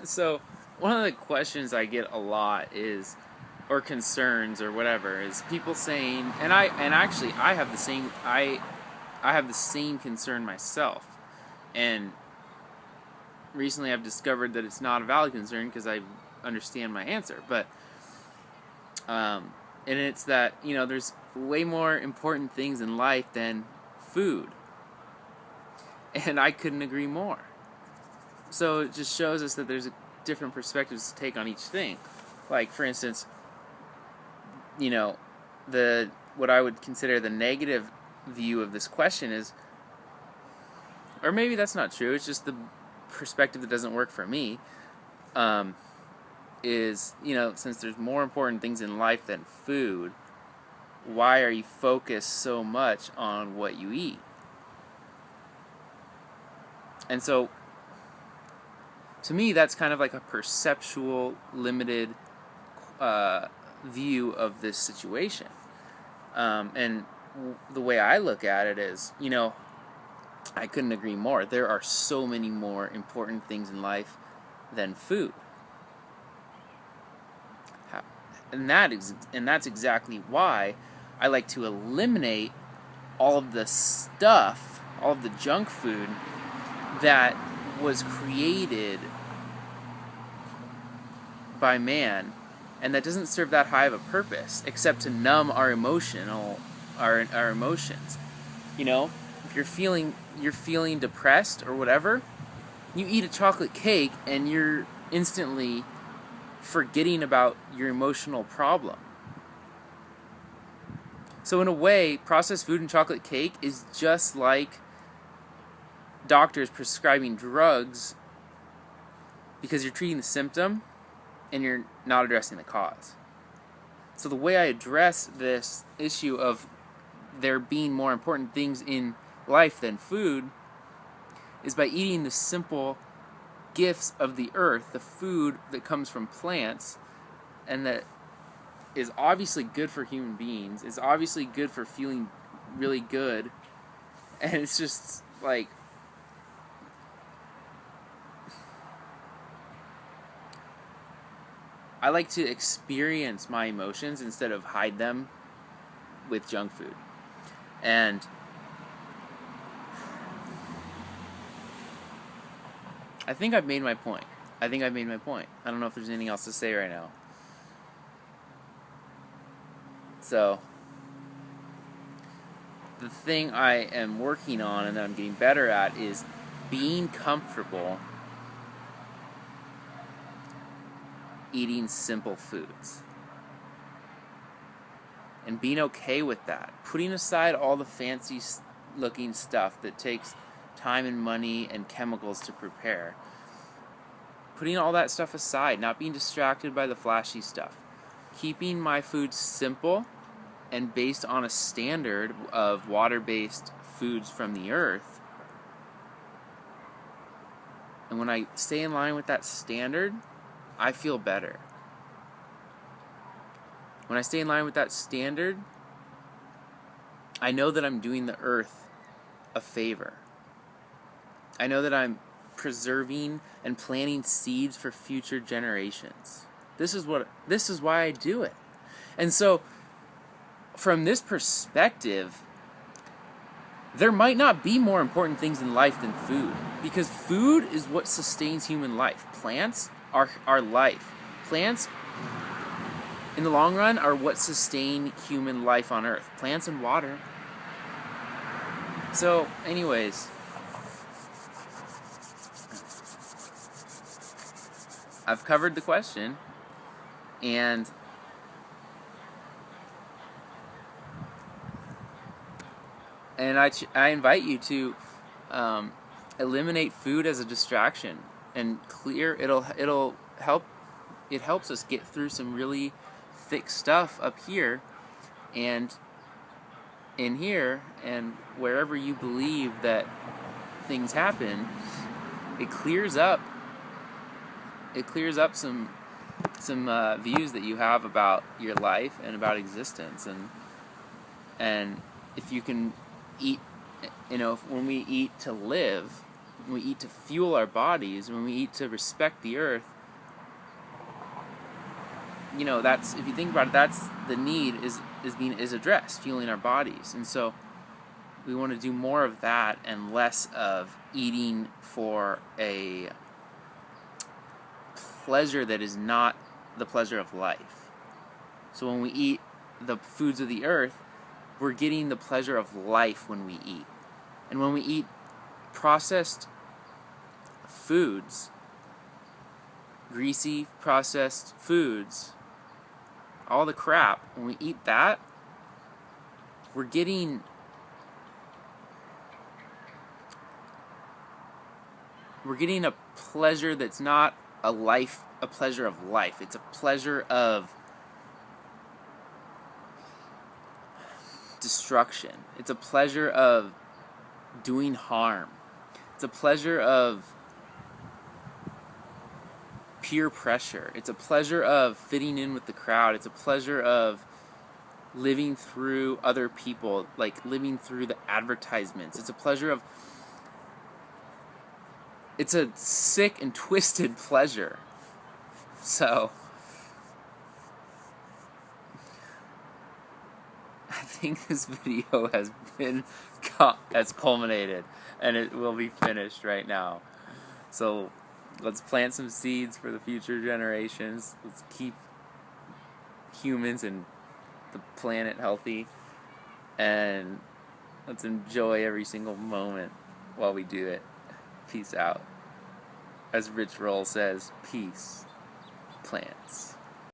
So, one of the questions I get a lot is, or concerns or whatever, is people saying, and actually I have the same I have the same concern myself, and recently I've discovered that it's not a valid concern because I understand my answer, but and it's that there's way more important things in life than food, and I couldn't agree more. So it just shows us that there's different perspectives to take on each thing. Like, for instance, you know, the what I would consider the negative view of this question is, or maybe that's not true. It's just the perspective that doesn't work for me. Um, is since there's more important things in life than food, why are you focused so much on what you eat? And so, to me, that's kind of like a perceptual, limited view of this situation. And the way I look at it is, I couldn't agree more. There are so many more important things in life than food. And that's exactly why I like to eliminate all of the stuff, all of the junk food that was created by man, and that doesn't serve that high of a purpose except to numb our emotions. If you're feeling depressed or whatever, you eat a chocolate cake and you're instantly forgetting about your emotional problem. So in a way, processed food and chocolate cake is just like doctors prescribing drugs because you're treating the symptom and you're not addressing the cause. So the way I address this issue of there being more important things in life than food is by eating the simple gifts of the earth, the food that comes from plants, and that is obviously good for human beings, is obviously good for feeling really good, and it's just like, I like to experience my emotions instead of hide them with junk food. And I think I've made my point. I don't know if there's anything else to say right now. So, the thing I am working on and that I'm getting better at is being comfortable eating simple foods. And being okay with that. Putting aside all the fancy looking stuff that takes time and money and chemicals to prepare. Putting all that stuff aside, not being distracted by the flashy stuff. Keeping my food simple and based on a standard of water-based foods from the earth. And when I stay in line with that standard, I feel better. When I stay in line with that standard, I know that I'm doing the earth a favor. I know that I'm preserving and planting seeds for future generations. This is why I do it. And so, from this perspective, there might not be more important things in life than food, because food is what sustains human life. Plants are life. Plants, in the long run, are what sustain human life on Earth. Plants and water. So, anyways, I've covered the question, and I invite you to eliminate food as a distraction and clear. It'll help. It helps us get through some really thick stuff up here, and in here, and wherever you believe that things happen. It clears up some views that you have about your life and about existence, and if you can eat, when we eat to live, when we eat to fuel our bodies, when we eat to respect the earth, that's, if you think about it, that's the need is addressed, fueling our bodies. And so we want to do more of that and less of eating for a pleasure that is not the pleasure of life. So when we eat the foods of the earth, we're getting the pleasure of life when we eat. And when we eat processed foods, greasy processed foods, all the crap, when we eat that, we're getting a pleasure that's not a pleasure of life. It's a pleasure of destruction. It's a pleasure of doing harm. It's a pleasure of peer pressure. It's a pleasure of fitting in with the crowd. It's a pleasure of living through other people, like living through the advertisements. It's a pleasure of... It's a sick and twisted pleasure. So, I think this video has culminated, and it will be finished right now. So, let's plant some seeds for the future generations. Let's keep humans and the planet healthy, and let's enjoy every single moment while we do it. Peace out. As Rich Roll says, peace, plants.